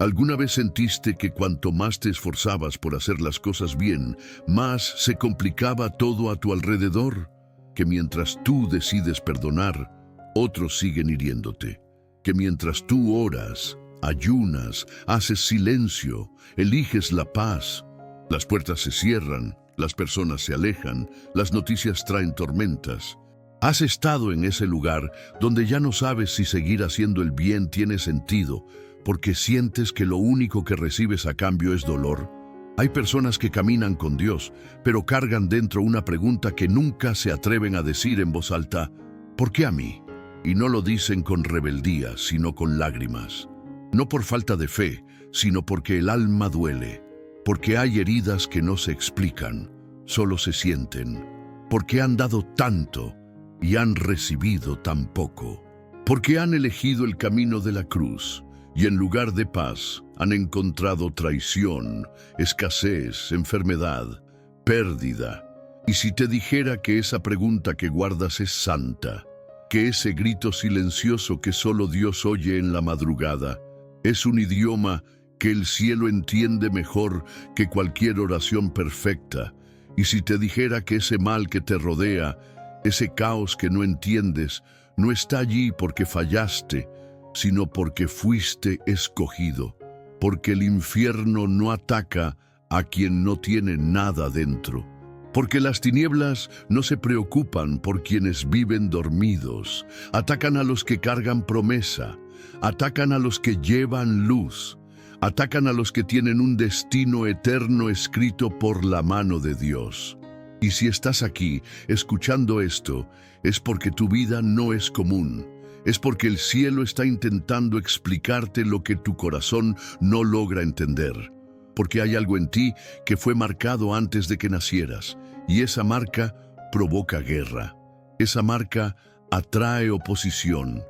¿Alguna vez sentiste que cuanto más te esforzabas por hacer las cosas bien, más se complicaba todo a tu alrededor? Que mientras tú decides perdonar, otros siguen hiriéndote. Que mientras tú oras, ayunas, haces silencio, eliges la paz, las puertas se cierran, las personas se alejan, las noticias traen tormentas. Has estado en ese lugar donde ya no sabes si seguir haciendo el bien tiene sentido, porque sientes que lo único que recibes a cambio es dolor. Hay personas que caminan con Dios, pero cargan dentro una pregunta que nunca se atreven a decir en voz alta: ¿por qué a mí? Y no lo dicen con rebeldía, sino con lágrimas. No por falta de fe, sino porque el alma duele, porque hay heridas que no se explican, solo se sienten, porque han dado tanto y han recibido tan poco, porque han elegido el camino de la cruz, y en lugar de paz han encontrado traición, escasez, enfermedad, pérdida. Y si te dijera que esa pregunta que guardas es santa, que ese grito silencioso que solo Dios oye en la madrugada, es un idioma que el cielo entiende mejor que cualquier oración perfecta, y si te dijera que ese mal que te rodea, ese caos que no entiendes, no está allí porque fallaste, sino porque fuiste escogido, porque el infierno no ataca a quien no tiene nada dentro, porque las tinieblas no se preocupan por quienes viven dormidos, atacan a los que cargan promesa, atacan a los que llevan luz, atacan a los que tienen un destino eterno escrito por la mano de Dios. Y si estás aquí escuchando esto, es porque tu vida no es común. Es porque el cielo está intentando explicarte lo que tu corazón no logra entender. Porque hay algo en ti que fue marcado antes de que nacieras, y esa marca provoca guerra. Esa marca atrae oposición,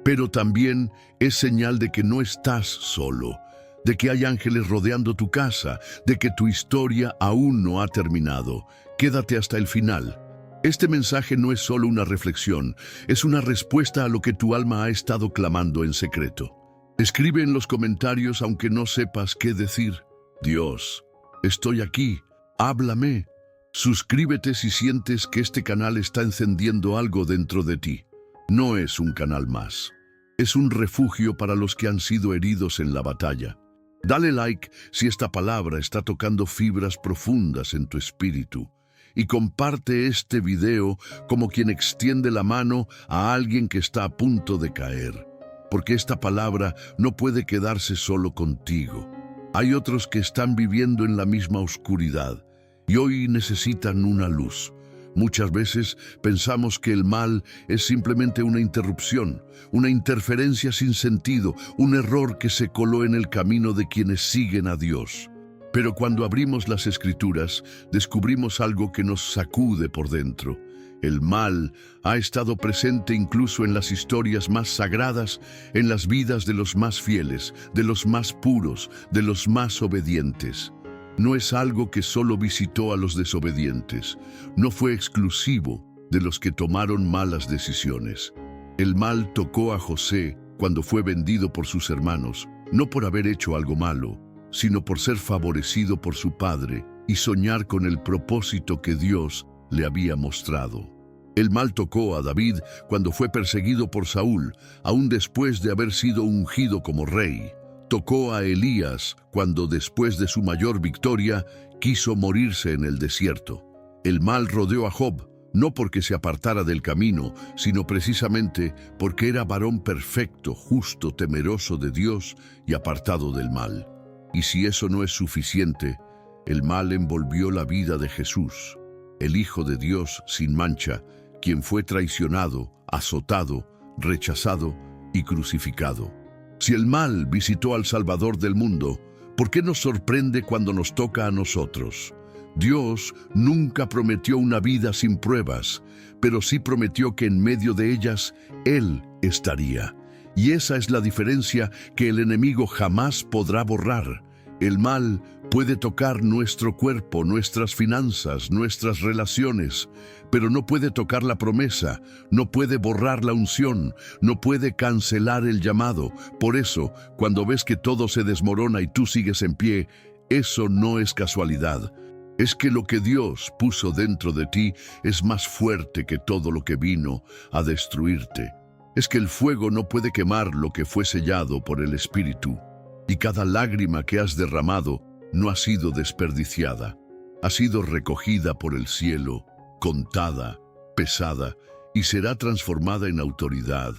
pero también es señal de que no estás solo, de que hay ángeles rodeando tu casa, de que tu historia aún no ha terminado. Quédate hasta el final. Este mensaje no es solo una reflexión, es una respuesta a lo que tu alma ha estado clamando en secreto. Escribe en los comentarios aunque no sepas qué decir. Dios, estoy aquí, háblame. Suscríbete si sientes que este canal está encendiendo algo dentro de ti. No es un canal más, es un refugio para los que han sido heridos en la batalla. Dale like si esta palabra está tocando fibras profundas en tu espíritu. Y comparte este video como quien extiende la mano a alguien que está a punto de caer. Porque esta palabra no puede quedarse solo contigo. Hay otros que están viviendo en la misma oscuridad y hoy necesitan una luz. Muchas veces pensamos que el mal es simplemente una interrupción, una interferencia sin sentido, un error que se coló en el camino de quienes siguen a Dios. Pero cuando abrimos las Escrituras, descubrimos algo que nos sacude por dentro. El mal ha estado presente incluso en las historias más sagradas, en las vidas de los más fieles, de los más puros, de los más obedientes. No es algo que solo visitó a los desobedientes, no fue exclusivo de los que tomaron malas decisiones. El mal tocó a José cuando fue vendido por sus hermanos, no por haber hecho algo malo, sino por ser favorecido por su padre y soñar con el propósito que Dios le había mostrado. El mal tocó a David cuando fue perseguido por Saúl, aún después de haber sido ungido como rey. Tocó a Elías cuando, después de su mayor victoria, quiso morirse en el desierto. El mal rodeó a Job, no porque se apartara del camino, sino precisamente porque era varón perfecto, justo, temeroso de Dios y apartado del mal. Y si eso no es suficiente, el mal envolvió la vida de Jesús, el Hijo de Dios sin mancha, quien fue traicionado, azotado, rechazado y crucificado. Si el mal visitó al Salvador del mundo, ¿por qué nos sorprende cuando nos toca a nosotros? Dios nunca prometió una vida sin pruebas, pero sí prometió que en medio de ellas Él estaría. Y esa es la diferencia que el enemigo jamás podrá borrar. El mal puede tocar nuestro cuerpo, nuestras finanzas, nuestras relaciones, pero no puede tocar la promesa, no puede borrar la unción, no puede cancelar el llamado. Por eso, cuando ves que todo se desmorona y tú sigues en pie, eso no es casualidad. Es que lo que Dios puso dentro de ti es más fuerte que todo lo que vino a destruirte. Es que el fuego no puede quemar lo que fue sellado por el Espíritu. Y cada lágrima que has derramado no ha sido desperdiciada. Ha sido recogida por el cielo, contada, pesada, y será transformada en autoridad,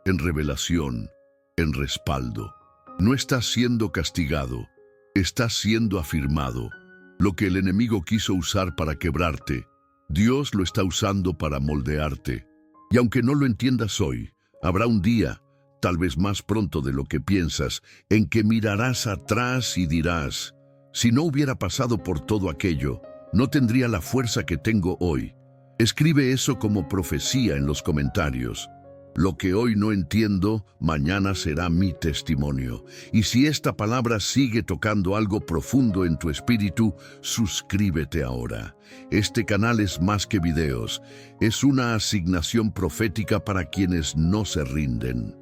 en revelación, en respaldo. No estás siendo castigado, estás siendo afirmado. Lo que el enemigo quiso usar para quebrarte, Dios lo está usando para moldearte. Y aunque no lo entiendas hoy, habrá un día, tal vez más pronto de lo que piensas, en que mirarás atrás y dirás, si no hubiera pasado por todo aquello, no tendría la fuerza que tengo hoy. Escribe eso como profecía en los comentarios. Lo que hoy no entiendo, mañana será mi testimonio. Y si esta palabra sigue tocando algo profundo en tu espíritu, suscríbete ahora. Este canal es más que videos, es una asignación profética para quienes no se rinden.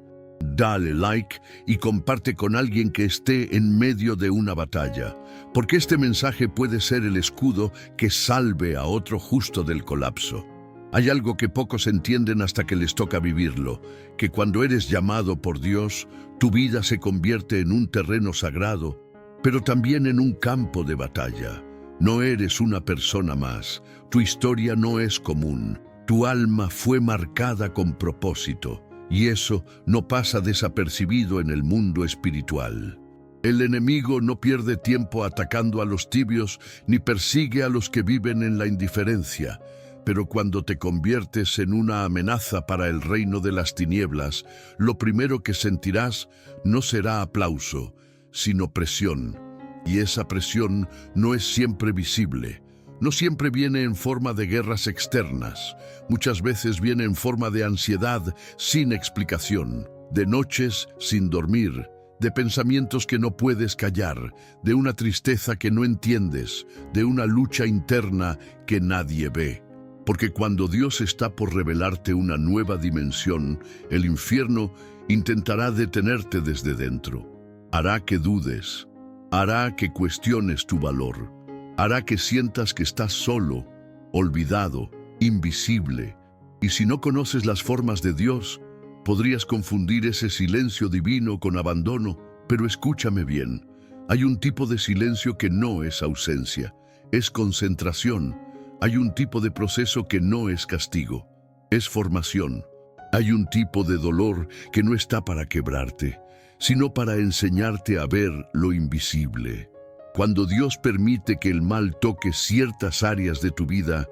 Dale like y comparte con alguien que esté en medio de una batalla, porque este mensaje puede ser el escudo que salve a otro justo del colapso. Hay algo que pocos entienden hasta que les toca vivirlo, que cuando eres llamado por Dios, tu vida se convierte en un terreno sagrado, pero también en un campo de batalla. No eres una persona más, tu historia no es común, tu alma fue marcada con propósito, y eso no pasa desapercibido en el mundo espiritual. El enemigo no pierde tiempo atacando a los tibios ni persigue a los que viven en la indiferencia. Pero cuando te conviertes en una amenaza para el reino de las tinieblas, lo primero que sentirás no será aplauso, sino presión. Y esa presión no es siempre visible. No siempre viene en forma de guerras externas. Muchas veces viene en forma de ansiedad sin explicación, de noches sin dormir, de pensamientos que no puedes callar, de una tristeza que no entiendes, de una lucha interna que nadie ve. Porque cuando Dios está por revelarte una nueva dimensión, el infierno intentará detenerte desde dentro. Hará que dudes, hará que cuestiones tu valor, hará que sientas que estás solo, olvidado, invisible. Y si no conoces las formas de Dios, podrías confundir ese silencio divino con abandono. Pero escúchame bien, hay un tipo de silencio que no es ausencia, es concentración. Hay un tipo de proceso que no es castigo, es formación. Hay un tipo de dolor que no está para quebrarte, sino para enseñarte a ver lo invisible. Cuando Dios permite que el mal toque ciertas áreas de tu vida,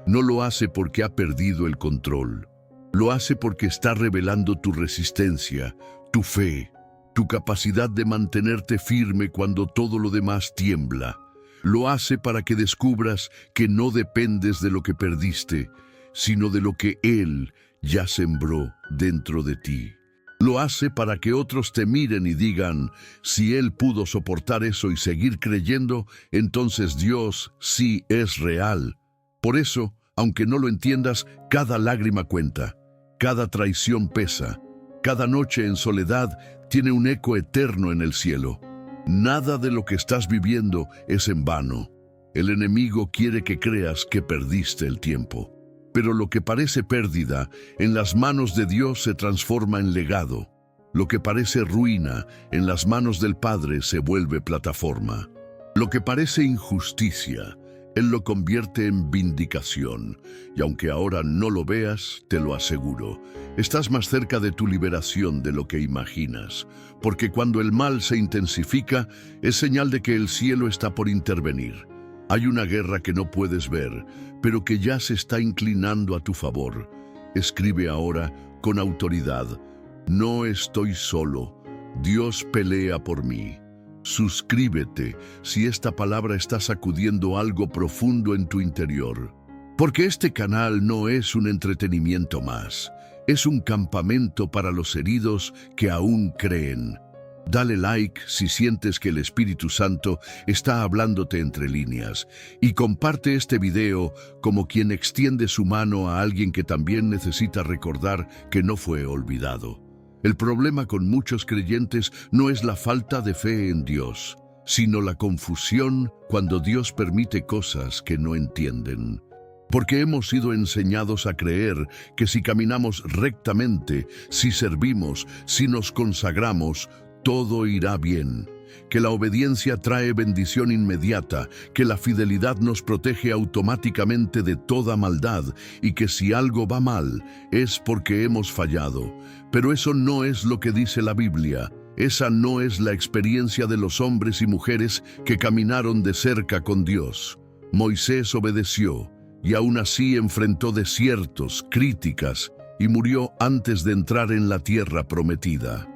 no lo hace porque ha perdido el control. Lo hace porque está revelando tu resistencia, tu fe, tu capacidad de mantenerte firme cuando todo lo demás tiembla. Lo hace para que descubras que no dependes de lo que perdiste, sino de lo que Él ya sembró dentro de ti. Lo hace para que otros te miren y digan, si Él pudo soportar eso y seguir creyendo, entonces Dios sí es real. Por eso, aunque no lo entiendas, cada lágrima cuenta, cada traición pesa, cada noche en soledad tiene un eco eterno en el cielo. Nada de lo que estás viviendo es en vano. El enemigo quiere que creas que perdiste el tiempo. Pero lo que parece pérdida, en las manos de Dios se transforma en legado. Lo que parece ruina, en las manos del Padre se vuelve plataforma. Lo que parece injusticia, Él lo convierte en vindicación. Y aunque ahora no lo veas, te lo aseguro, estás más cerca de tu liberación de lo que imaginas. Porque cuando el mal se intensifica, es señal de que el cielo está por intervenir. Hay una guerra que no puedes ver, pero que ya se está inclinando a tu favor. Escribe ahora con autoridad: no estoy solo, Dios pelea por mí. Suscríbete si esta palabra está sacudiendo algo profundo en tu interior. Porque este canal no es un entretenimiento más, es un campamento para los heridos que aún creen. Dale like si sientes que el Espíritu Santo está hablándote entre líneas y comparte este video como quien extiende su mano a alguien que también necesita recordar que no fue olvidado. El problema con muchos creyentes no es la falta de fe en Dios, sino la confusión cuando Dios permite cosas que no entienden. Porque hemos sido enseñados a creer que si caminamos rectamente, si servimos, si nos consagramos, todo irá bien, que la obediencia trae bendición inmediata, que la fidelidad nos protege automáticamente de toda maldad y que si algo va mal es porque hemos fallado. Pero eso no es lo que dice la Biblia. Esa no es la experiencia de los hombres y mujeres que caminaron de cerca con Dios. Moisés obedeció y aún así enfrentó desiertos, críticas y murió antes de entrar en la tierra prometida.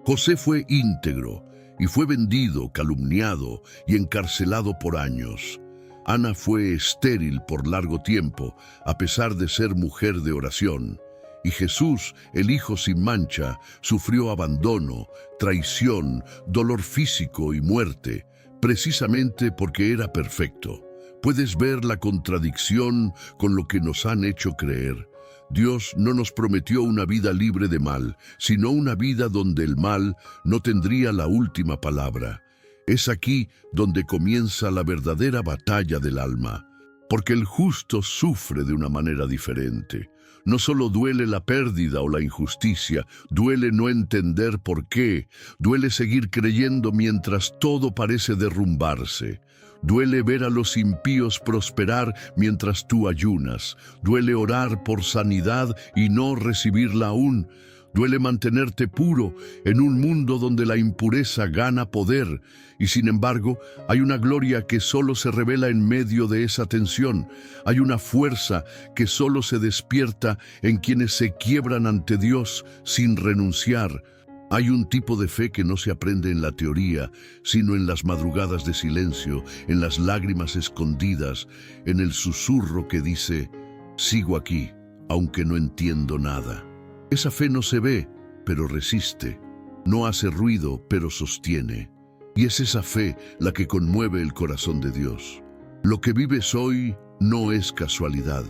José fue íntegro y fue vendido, calumniado y encarcelado por años. Ana fue estéril por largo tiempo, a pesar de ser mujer de oración. Y Jesús, el Hijo sin mancha, sufrió abandono, traición, dolor físico y muerte, precisamente porque era perfecto. Puedes ver la contradicción con lo que nos han hecho creer. Dios no nos prometió una vida libre de mal, sino una vida donde el mal no tendría la última palabra. Es aquí donde comienza la verdadera batalla del alma, porque el justo sufre de una manera diferente. No solo duele la pérdida o la injusticia, duele no entender por qué, duele seguir creyendo mientras todo parece derrumbarse. Duele ver a los impíos prosperar mientras tú ayunas. Duele orar por sanidad y no recibirla aún. Duele mantenerte puro en un mundo donde la impureza gana poder. Y sin embargo, hay una gloria que solo se revela en medio de esa tensión. Hay una fuerza que solo se despierta en quienes se quiebran ante Dios sin renunciar. Hay un tipo de fe que no se aprende en la teoría, sino en las madrugadas de silencio, en las lágrimas escondidas, en el susurro que dice, sigo aquí, aunque no entiendo nada. Esa fe no se ve, pero resiste. No hace ruido, pero sostiene. Y es esa fe la que conmueve el corazón de Dios. Lo que vives hoy no es casualidad.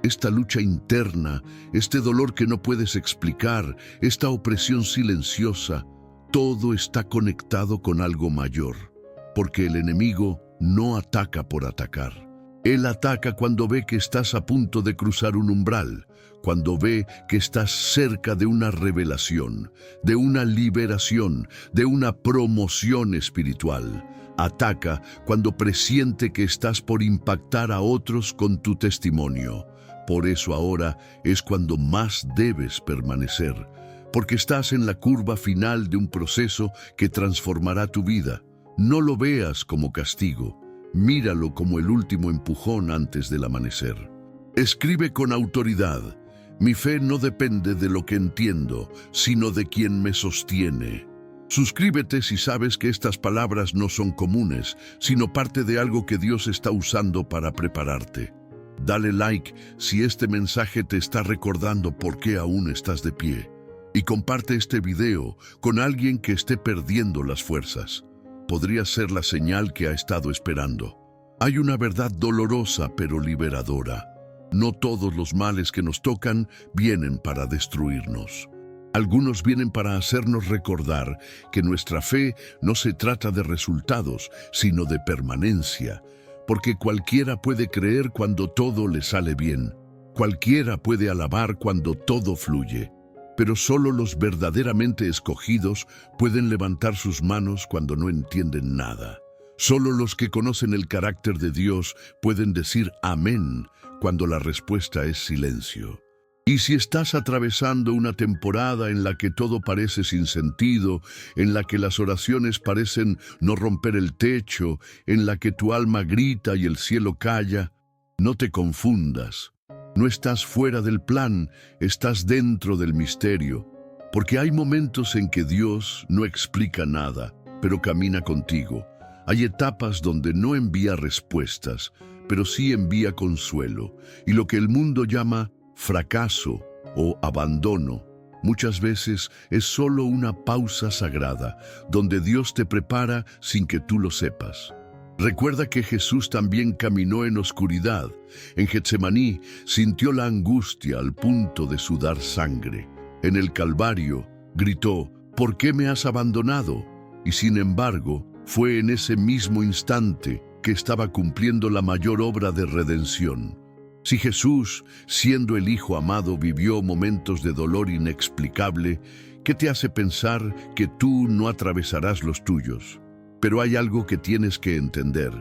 Esta lucha interna, este dolor que no puedes explicar, esta opresión silenciosa, todo está conectado con algo mayor. Porque el enemigo no ataca por atacar. Él ataca cuando ve que estás a punto de cruzar un umbral, cuando ve que estás cerca de una revelación, de una liberación, de una promoción espiritual. Ataca cuando presiente que estás por impactar a otros con tu testimonio. Por eso ahora es cuando más debes permanecer, porque estás en la curva final de un proceso que transformará tu vida. No lo veas como castigo, míralo como el último empujón antes del amanecer. Escribe con autoridad. Mi fe no depende de lo que entiendo, sino de quien me sostiene. Suscríbete si sabes que estas palabras no son comunes, sino parte de algo que Dios está usando para prepararte. Dale like si este mensaje te está recordando por qué aún estás de pie. Y comparte este video con alguien que esté perdiendo las fuerzas. Podría ser la señal que ha estado esperando. Hay una verdad dolorosa pero liberadora. No todos los males que nos tocan vienen para destruirnos. Algunos vienen para hacernos recordar que nuestra fe no se trata de resultados, sino de permanencia. Porque cualquiera puede creer cuando todo le sale bien. Cualquiera puede alabar cuando todo fluye. Pero solo los verdaderamente escogidos pueden levantar sus manos cuando no entienden nada. Solo los que conocen el carácter de Dios pueden decir amén cuando la respuesta es silencio. Y si estás atravesando una temporada en la que todo parece sin sentido, en la que las oraciones parecen no romper el techo, en la que tu alma grita y el cielo calla, no te confundas. No estás fuera del plan, estás dentro del misterio. Porque hay momentos en que Dios no explica nada, pero camina contigo. Hay etapas donde no envía respuestas, pero sí envía consuelo. Y lo que el mundo llama fracaso o abandono, Muchas veces es solo una pausa sagrada, donde Dios te prepara sin que tú lo sepas. Recuerda que Jesús también caminó en oscuridad. En Getsemaní sintió la angustia al punto de sudar sangre. En el Calvario gritó, ¿por qué me has abandonado? Y sin embargo, fue en ese mismo instante que estaba cumpliendo la mayor obra de redención. Si Jesús, siendo el Hijo amado, vivió momentos de dolor inexplicable, ¿qué te hace pensar que tú no atravesarás los tuyos? Pero hay algo que tienes que entender.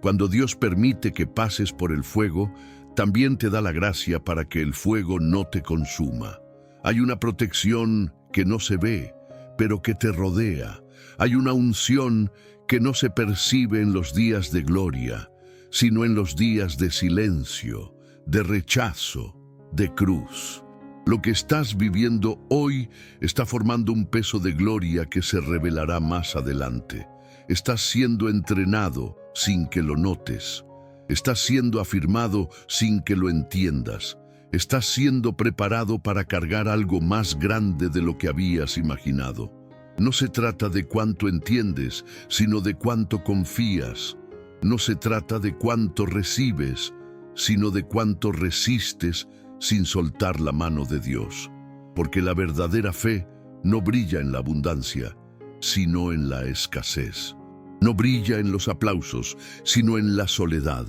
Cuando Dios permite que pases por el fuego, también te da la gracia para que el fuego no te consuma. Hay una protección que no se ve, pero que te rodea. Hay una unción que no se percibe en los días de gloria, sino en los días de silencio, de rechazo, de cruz. Lo que estás viviendo hoy está formando un peso de gloria que se revelará más adelante. Estás siendo entrenado sin que lo notes. Estás siendo afirmado sin que lo entiendas. Estás siendo preparado para cargar algo más grande de lo que habías imaginado. No se trata de cuánto entiendes, sino de cuánto confías. No se trata de cuánto recibes, sino de cuánto resistes sin soltar la mano de Dios. Porque la verdadera fe no brilla en la abundancia, sino en la escasez. No brilla en los aplausos, sino en la soledad.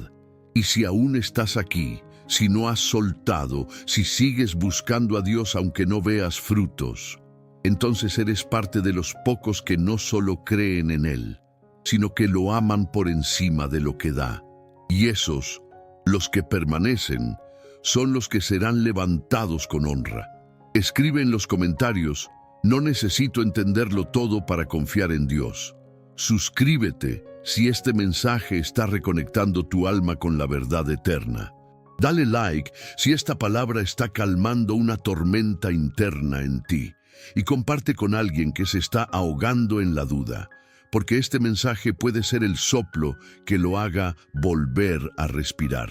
Y si aún estás aquí, si no has soltado, si sigues buscando a Dios aunque no veas frutos, entonces eres parte de los pocos que no solo creen en Él, sino que lo aman por encima de lo que da. Y esos, los que permanecen, son los que serán levantados con honra. Escribe en los comentarios, no necesito entenderlo todo para confiar en Dios. Suscríbete si este mensaje está reconectando tu alma con la verdad eterna. Dale like si esta palabra está calmando una tormenta interna en ti. Y comparte con alguien que se está ahogando en la duda, porque este mensaje puede ser el soplo que lo haga volver a respirar.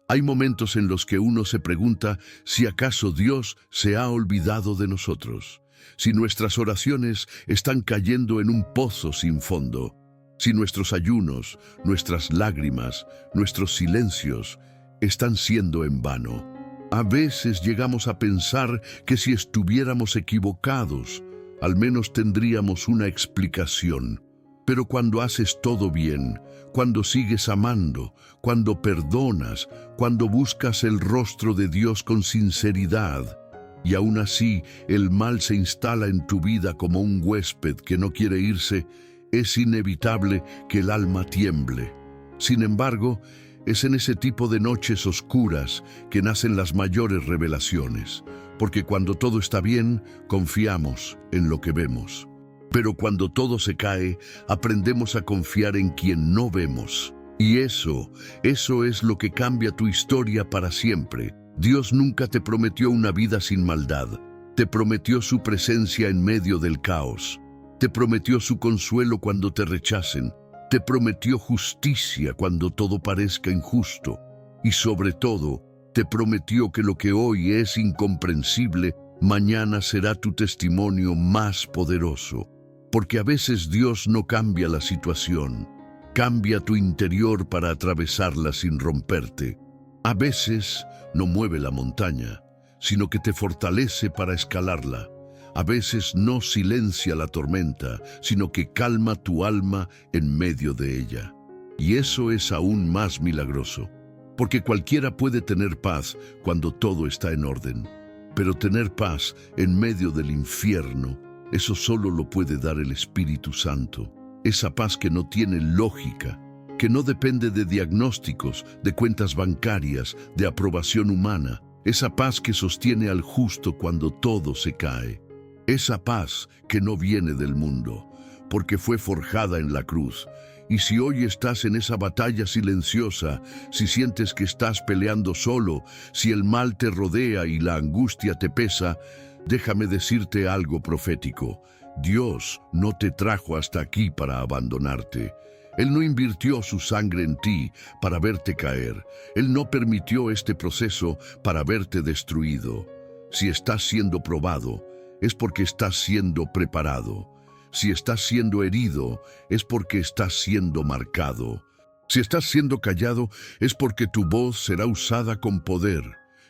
Hay momentos en los que uno se pregunta si acaso Dios se ha olvidado de nosotros, si nuestras oraciones están cayendo en un pozo sin fondo, si nuestros ayunos, nuestras lágrimas, nuestros silencios están siendo en vano. A veces llegamos a pensar que si estuviéramos equivocados, al menos tendríamos una explicación. Pero cuando haces todo bien, cuando sigues amando, cuando perdonas, cuando buscas el rostro de Dios con sinceridad, y aún así el mal se instala en tu vida como un huésped que no quiere irse, es inevitable que el alma tiemble. Sin embargo, es en ese tipo de noches oscuras que nacen las mayores revelaciones, porque cuando todo está bien, confiamos en lo que vemos. Pero cuando todo se cae, aprendemos a confiar en quien no vemos. Y eso es lo que cambia tu historia para siempre. Dios nunca te prometió una vida sin maldad. Te prometió su presencia en medio del caos. Te prometió su consuelo cuando te rechacen. Te prometió justicia cuando todo parezca injusto. Y sobre todo, te prometió que lo que hoy es incomprensible, mañana será tu testimonio más poderoso. Porque a veces Dios no cambia la situación, cambia tu interior para atravesarla sin romperte. A veces no mueve la montaña, sino que te fortalece para escalarla. A veces no silencia la tormenta, sino que calma tu alma en medio de ella. Y eso es aún más milagroso, porque cualquiera puede tener paz cuando todo está en orden. Pero tener paz en medio del infierno, eso solo lo puede dar el Espíritu Santo. Esa paz que no tiene lógica, que no depende de diagnósticos, de cuentas bancarias, de aprobación humana. Esa paz que sostiene al justo cuando todo se cae. Esa paz que no viene del mundo, porque fue forjada en la cruz. Y si hoy estás en esa batalla silenciosa, si sientes que estás peleando solo, si el mal te rodea y la angustia te pesa, déjame decirte algo profético. Dios no te trajo hasta aquí para abandonarte. Él no invirtió su sangre en ti para verte caer. Él no permitió este proceso para verte destruido. Si estás siendo probado, es porque estás siendo preparado. Si estás siendo herido, es porque estás siendo marcado. Si estás siendo callado, es porque tu voz será usada con poder.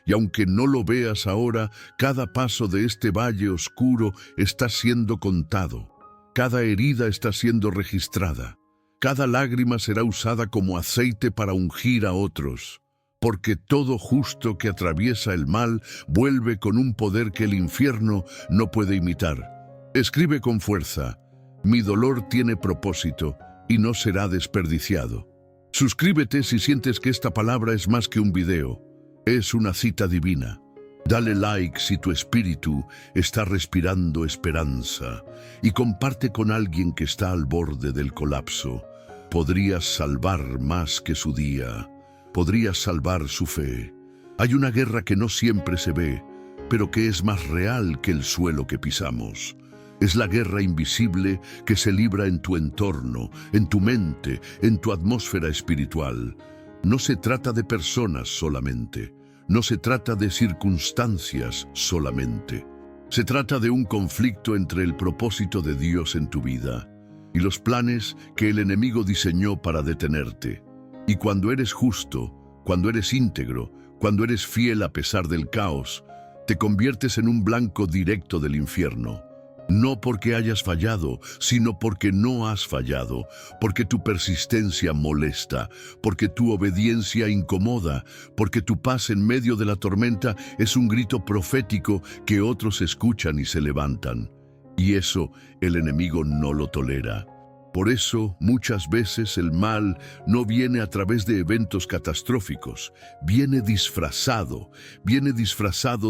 Y aunque no lo veas ahora, cada paso de este valle oscuro está siendo contado. Cada herida está siendo registrada. Cada lágrima será usada como aceite para ungir a otros. Porque todo justo que atraviesa el mal vuelve con un poder que el infierno no puede imitar. Escribe con fuerza: mi dolor tiene propósito y no será desperdiciado. Suscríbete si sientes que esta palabra es más que un video. Es una cita divina. Dale like si tu espíritu está respirando esperanza y comparte con alguien que está al borde del colapso. Podrías salvar más que su día. Podrías salvar su fe. Hay una guerra que no siempre se ve, pero que es más real que el suelo que pisamos. Es la guerra invisible que se libra en tu entorno, en tu mente, en tu atmósfera espiritual. No se trata de personas solamente. No se trata de circunstancias solamente. Se trata de un conflicto entre el propósito de Dios en tu vida y los planes que el enemigo diseñó para detenerte. Y cuando eres justo, cuando eres íntegro, cuando eres fiel a pesar del caos, te conviertes en un blanco directo del infierno. No porque hayas fallado, sino porque no has fallado, porque tu persistencia molesta, porque tu obediencia incomoda, porque tu paz en medio de la tormenta es un grito profético que otros escuchan y se levantan. Y eso el enemigo no lo tolera. Por eso, muchas veces el mal no viene a través de eventos catastróficos, viene disfrazado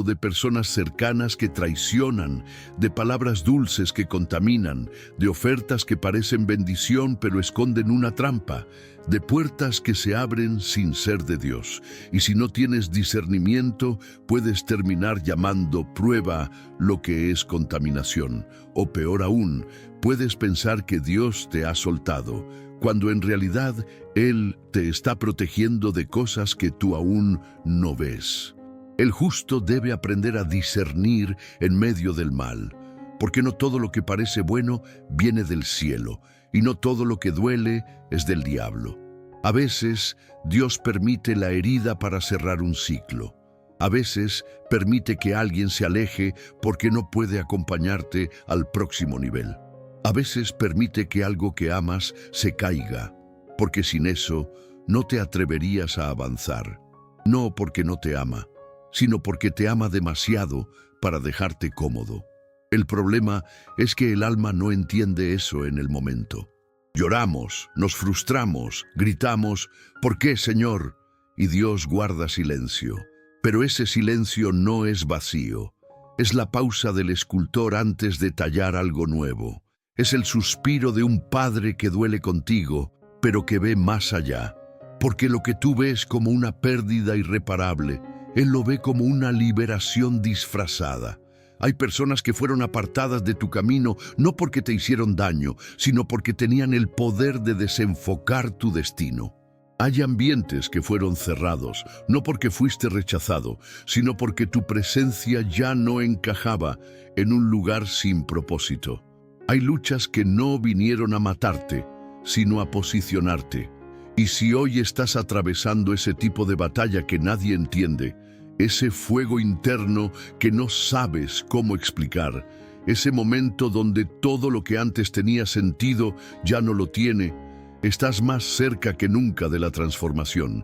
de personas cercanas que traicionan, de palabras dulces que contaminan, de ofertas que parecen bendición pero esconden una trampa, de puertas que se abren sin ser de Dios. Y si no tienes discernimiento, puedes terminar llamando prueba lo que es contaminación, o peor aún, puedes pensar que Dios te ha soltado, cuando en realidad Él te está protegiendo de cosas que tú aún no ves. El justo debe aprender a discernir en medio del mal, porque no todo lo que parece bueno viene del cielo, y no todo lo que duele es del diablo. A veces Dios permite la herida para cerrar un ciclo. A veces permite que alguien se aleje porque no puede acompañarte al próximo nivel. A veces permite que algo que amas se caiga, porque sin eso no te atreverías a avanzar. No porque no te ama, sino porque te ama demasiado para dejarte cómodo. El problema es que el alma no entiende eso en el momento. Lloramos, nos frustramos, gritamos, ¿por qué, Señor? Y Dios guarda silencio. Pero ese silencio no es vacío. Es la pausa del escultor antes de tallar algo nuevo. Es el suspiro de un padre que duele contigo, pero que ve más allá. Porque lo que tú ves como una pérdida irreparable, Él lo ve como una liberación disfrazada. Hay personas que fueron apartadas de tu camino no porque te hicieron daño, sino porque tenían el poder de desenfocar tu destino. Hay ambientes que fueron cerrados, no porque fuiste rechazado, sino porque tu presencia ya no encajaba en un lugar sin propósito. Hay luchas que no vinieron a matarte, sino a posicionarte. Y si hoy estás atravesando ese tipo de batalla que nadie entiende, ese fuego interno que no sabes cómo explicar, ese momento donde todo lo que antes tenía sentido ya no lo tiene, estás más cerca que nunca de la transformación.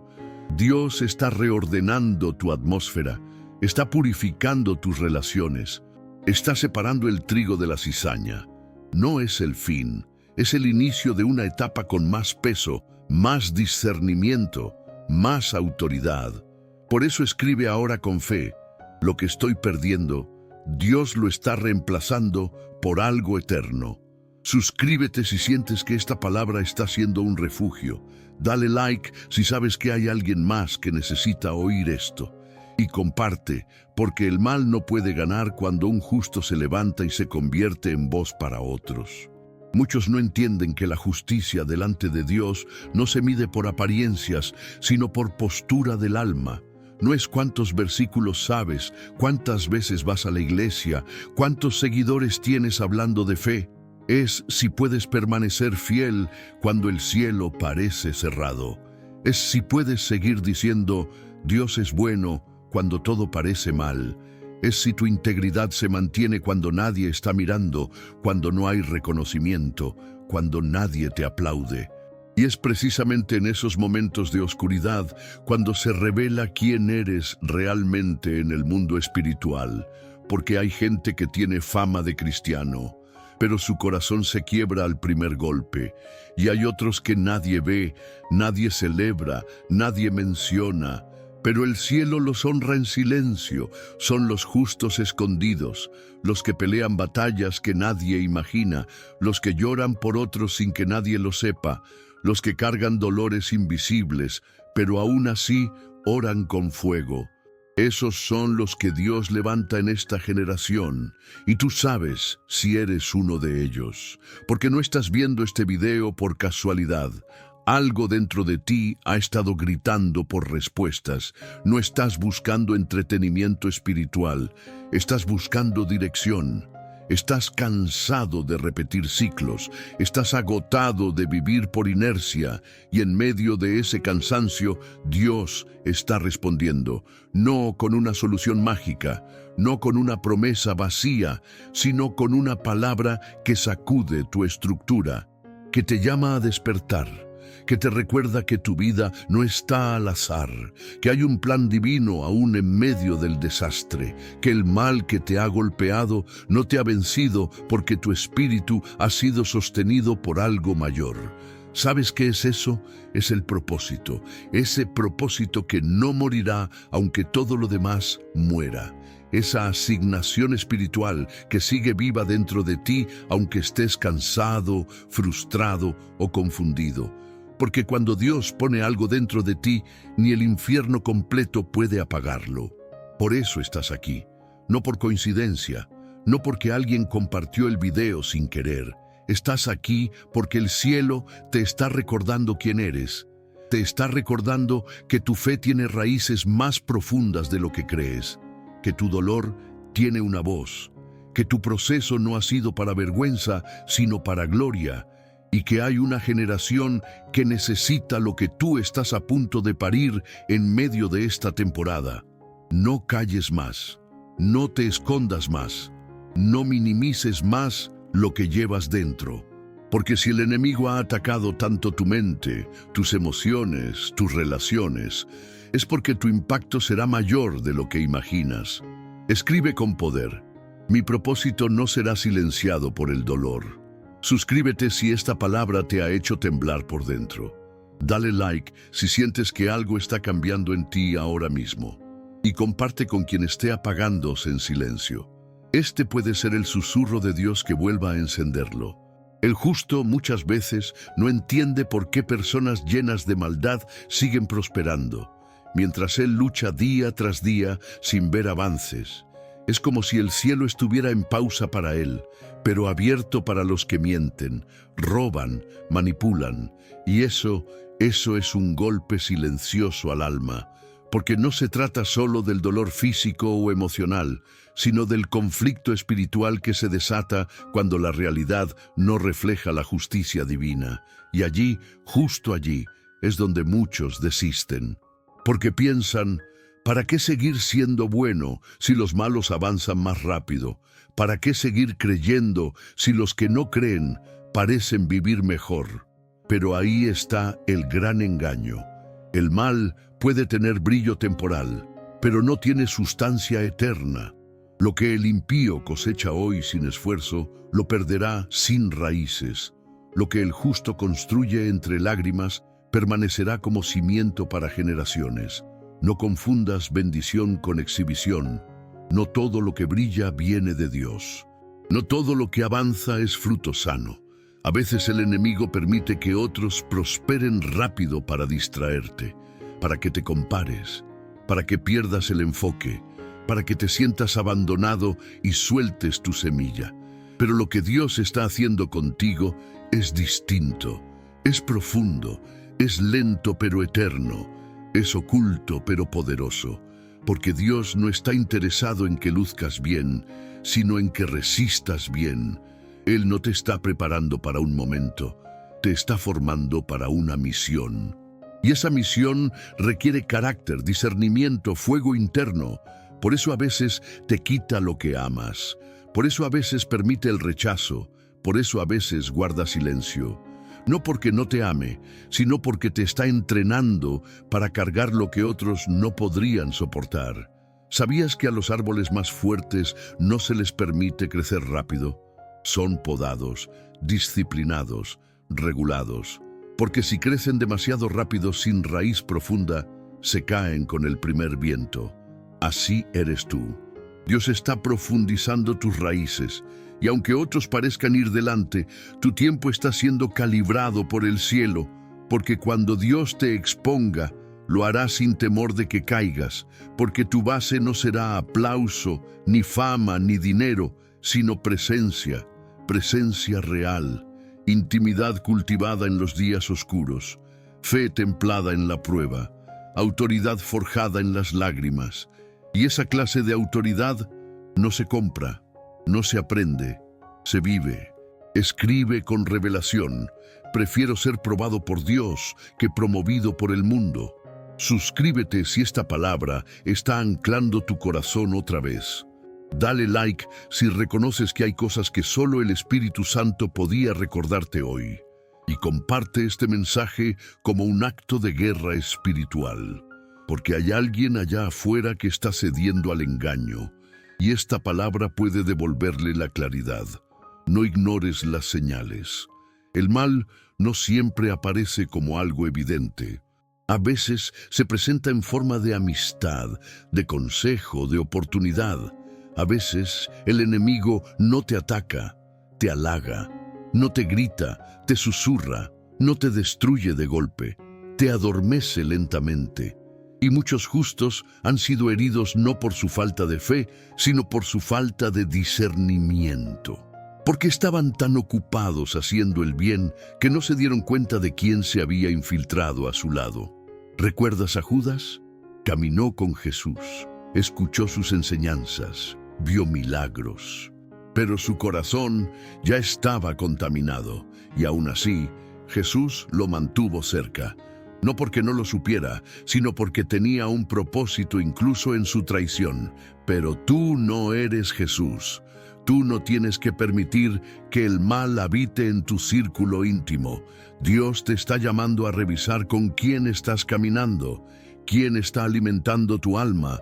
Dios está reordenando tu atmósfera, está purificando tus relaciones, está separando el trigo de la cizaña. No es el fin, es el inicio de una etapa con más peso, más discernimiento, más autoridad. Por eso escribe ahora con fe: lo que estoy perdiendo, Dios lo está reemplazando por algo eterno. Suscríbete si sientes que esta palabra está siendo un refugio. Dale like si sabes que hay alguien más que necesita oír esto. Y comparte, porque el mal no puede ganar cuando un justo se levanta y se convierte en voz para otros. Muchos no entienden que la justicia delante de Dios no se mide por apariencias, sino por postura del alma. no es cuántos versículos sabes, cuántas veces vas a la iglesia, cuántos seguidores tienes hablando de fe. Es si puedes permanecer fiel cuando el cielo parece cerrado. Es si puedes seguir diciendo, Dios es bueno cuando todo parece mal. Es si tu integridad se mantiene cuando nadie está mirando, cuando no hay reconocimiento, cuando nadie te aplaude. Y es precisamente en esos momentos de oscuridad cuando se revela quién eres realmente en el mundo espiritual, porque hay gente que tiene fama de cristiano, pero su corazón se quiebra al primer golpe, y hay otros que nadie ve, nadie celebra, nadie menciona, pero el cielo los honra en silencio. Son los justos escondidos, los que pelean batallas que nadie imagina, los que lloran por otros sin que nadie lo sepa, los que cargan dolores invisibles, pero aún así oran con fuego. Esos son los que Dios levanta en esta generación, y tú sabes si eres uno de ellos, porque no estás viendo este video por casualidad. Algo dentro de ti ha estado gritando por respuestas. No estás buscando entretenimiento espiritual, estás buscando dirección. Estás cansado de repetir ciclos, estás agotado de vivir por inercia, y en medio de ese cansancio, Dios está respondiendo, no con una solución mágica, no con una promesa vacía, sino con una palabra que sacude tu estructura, que te llama a despertar, que te recuerda que tu vida no está al azar, que hay un plan divino aún en medio del desastre, que el mal que te ha golpeado no te ha vencido porque tu espíritu ha sido sostenido por algo mayor. ¿Sabes qué es eso? Es el propósito, ese propósito que no morirá aunque todo lo demás muera. Esa asignación espiritual que sigue viva dentro de ti aunque estés cansado, frustrado o confundido. Porque cuando Dios pone algo dentro de ti, ni el infierno completo puede apagarlo. Por eso estás aquí, no por coincidencia, no porque alguien compartió el video sin querer. Estás aquí porque el cielo te está recordando quién eres. Te está recordando que tu fe tiene raíces más profundas de lo que crees, que tu dolor tiene una voz, que tu proceso no ha sido para vergüenza, sino para gloria, y que hay una generación que necesita lo que tú estás a punto de parir en medio de esta temporada. No calles más, no te escondas más, no minimices más lo que llevas dentro. Porque si el enemigo ha atacado tanto tu mente, tus emociones, tus relaciones, es porque tu impacto será mayor de lo que imaginas. Escribe con poder. Mi propósito no será silenciado por el dolor. Suscríbete si esta palabra te ha hecho temblar por dentro. Dale like si sientes que algo está cambiando en ti ahora mismo. Y comparte con quien esté apagándose en silencio. Este puede ser el susurro de Dios que vuelva a encenderlo. El justo muchas veces no entiende por qué personas llenas de maldad siguen prosperando, mientras él lucha día tras día sin ver avances. Es como si el cielo estuviera en pausa para él, pero abierto para los que mienten, roban, manipulan. Y eso es un golpe silencioso al alma, porque no se trata solo del dolor físico o emocional, sino del conflicto espiritual que se desata cuando la realidad no refleja la justicia divina. Y allí, justo allí, es donde muchos desisten, porque piensan, ¿para qué seguir siendo bueno si los malos avanzan más rápido? ¿Para qué seguir creyendo si los que no creen parecen vivir mejor? Pero ahí está el gran engaño. El mal puede tener brillo temporal, pero no tiene sustancia eterna. Lo que el impío cosecha hoy sin esfuerzo, lo perderá sin raíces. Lo que el justo construye entre lágrimas, permanecerá como cimiento para generaciones. No confundas bendición con exhibición. No todo lo que brilla viene de Dios. No todo lo que avanza es fruto sano. A veces el enemigo permite que otros prosperen rápido para distraerte, para que te compares, para que pierdas el enfoque, para que te sientas abandonado y sueltes tu semilla. Pero lo que Dios está haciendo contigo es distinto, es profundo, es lento pero eterno. Es oculto pero poderoso. porque Dios no está interesado en que luzcas bien, sino en que resistas bien. Él no te está preparando para un momento, te está formando para una misión. Y esa misión requiere carácter, discernimiento, fuego interno. Por eso a veces te quita lo que amas. Por eso a veces permite el rechazo. Por eso a veces guarda silencio. No porque no te ame, sino porque te está entrenando para cargar lo que otros no podrían soportar. ¿Sabías que a los árboles más fuertes no se les permite crecer rápido? Son podados, disciplinados, regulados. Porque si crecen demasiado rápido sin raíz profunda, se caen con el primer viento. Así eres tú. Dios está profundizando tus raíces, y aunque otros parezcan ir delante, tu tiempo está siendo calibrado por el cielo, porque cuando Dios te exponga, lo hará sin temor de que caigas, porque tu base no será aplauso, ni fama, ni dinero, sino presencia real, intimidad cultivada en los días oscuros, fe templada en la prueba, autoridad forjada en las lágrimas. Y esa clase de autoridad no se compra, no se aprende, se vive. Escribe con revelación: prefiero ser probado por Dios que promovido por el mundo. Suscríbete si esta palabra está anclando tu corazón otra vez. Dale like si reconoces que hay cosas que solo el Espíritu Santo podía recordarte hoy. Y comparte este mensaje como un acto de guerra espiritual. Porque hay alguien allá afuera que está cediendo al engaño, y esta palabra puede devolverle la claridad. No ignores las señales. El mal no siempre aparece como algo evidente. A veces se presenta en forma de amistad, de consejo, de oportunidad. A veces el enemigo no te ataca, te halaga, no te grita, te susurra, no te destruye de golpe, te adormece lentamente. Y muchos justos han sido heridos no por su falta de fe, sino por su falta de discernimiento. Porque estaban tan ocupados haciendo el bien que no se dieron cuenta de quién se había infiltrado a su lado. ¿Recuerdas a Judas? Caminó con Jesús, escuchó sus enseñanzas, vio milagros. Pero su corazón ya estaba contaminado, y aún así Jesús lo mantuvo cerca. No porque no lo supiera, sino porque tenía un propósito incluso en su traición. Pero tú no eres Jesús. Tú no tienes que permitir que el mal habite en tu círculo íntimo. Dios te está llamando a revisar con quién estás caminando, quién está alimentando tu alma,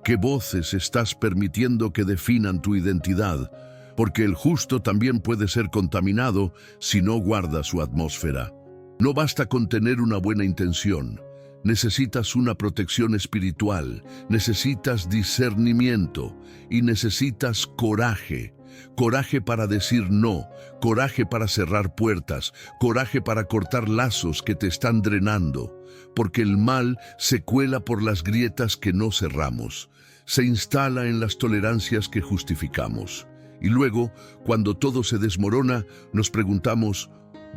qué voces estás permitiendo que definan tu identidad. Porque el justo también puede ser contaminado si no guarda su atmósfera. No basta con tener una buena intención. Necesitas una protección espiritual, necesitas discernimiento y necesitas coraje. Coraje para decir no, coraje para cerrar puertas, coraje para cortar lazos que te están drenando. Porque el mal se cuela por las grietas que no cerramos, se instala en las tolerancias que justificamos. Y luego, cuando todo se desmorona, nos preguntamos: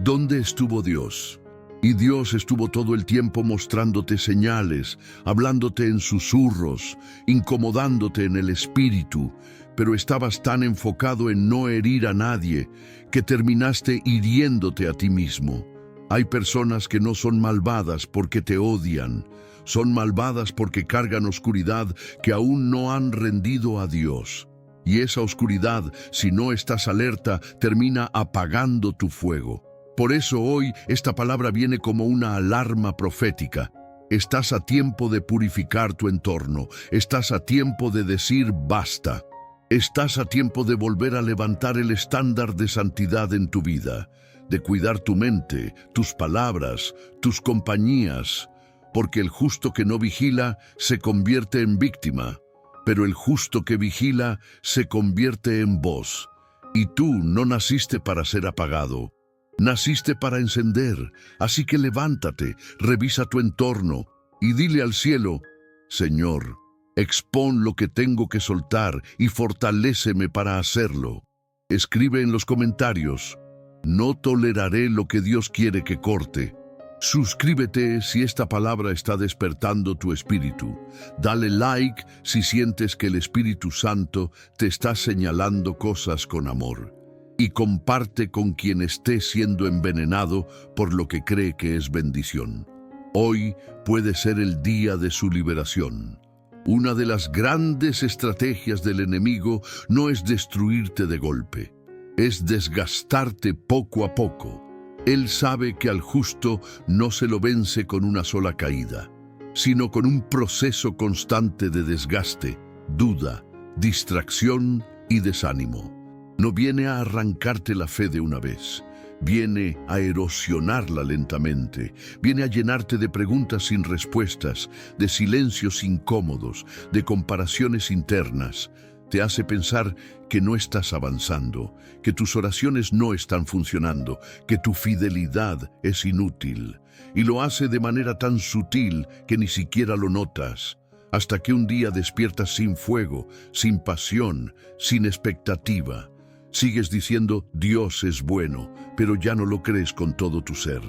¿dónde estuvo Dios? Y Dios estuvo todo el tiempo mostrándote señales, hablándote en susurros, incomodándote en el espíritu, pero estabas tan enfocado en no herir a nadie que terminaste hiriéndote a ti mismo. Hay personas que no son malvadas porque te odian, son malvadas porque cargan oscuridad que aún no han rendido a Dios. Y esa oscuridad, si no estás alerta, termina apagando tu fuego. Por eso hoy esta palabra viene como una alarma profética. Estás a tiempo de purificar tu entorno. Estás a tiempo de decir basta. Estás a tiempo de volver a levantar el estándar de santidad en tu vida, de cuidar tu mente, tus palabras, tus compañías, porque el justo que no vigila se convierte en víctima, pero el justo que vigila se convierte en voz. Y tú no naciste para ser apagado. Naciste para encender, así que levántate, revisa tu entorno y dile al cielo: Señor, expón lo que tengo que soltar y fortaléceme para hacerlo. Escribe en los comentarios: no toleraré lo que Dios quiere que corte. Suscríbete si esta palabra está despertando tu espíritu. Dale like si sientes que el Espíritu Santo te está señalando cosas con amor. Y comparte con quien esté siendo envenenado por lo que cree que es bendición. Hoy puede ser el día de su liberación. Una de las grandes estrategias del enemigo no es destruirte de golpe, es desgastarte poco a poco. Él sabe que al justo no se lo vence con una sola caída, sino con un proceso constante de desgaste, duda, distracción y desánimo. No viene a arrancarte la fe de una vez, viene a erosionarla lentamente, viene a llenarte de preguntas sin respuestas, de silencios incómodos, de comparaciones internas. Te hace pensar que no estás avanzando, que tus oraciones no están funcionando, que tu fidelidad es inútil. Y lo hace de manera tan sutil que ni siquiera lo notas, hasta que un día despiertas sin fuego, sin pasión, sin expectativa. Sigues diciendo, Dios es bueno, pero ya no lo crees con todo tu ser.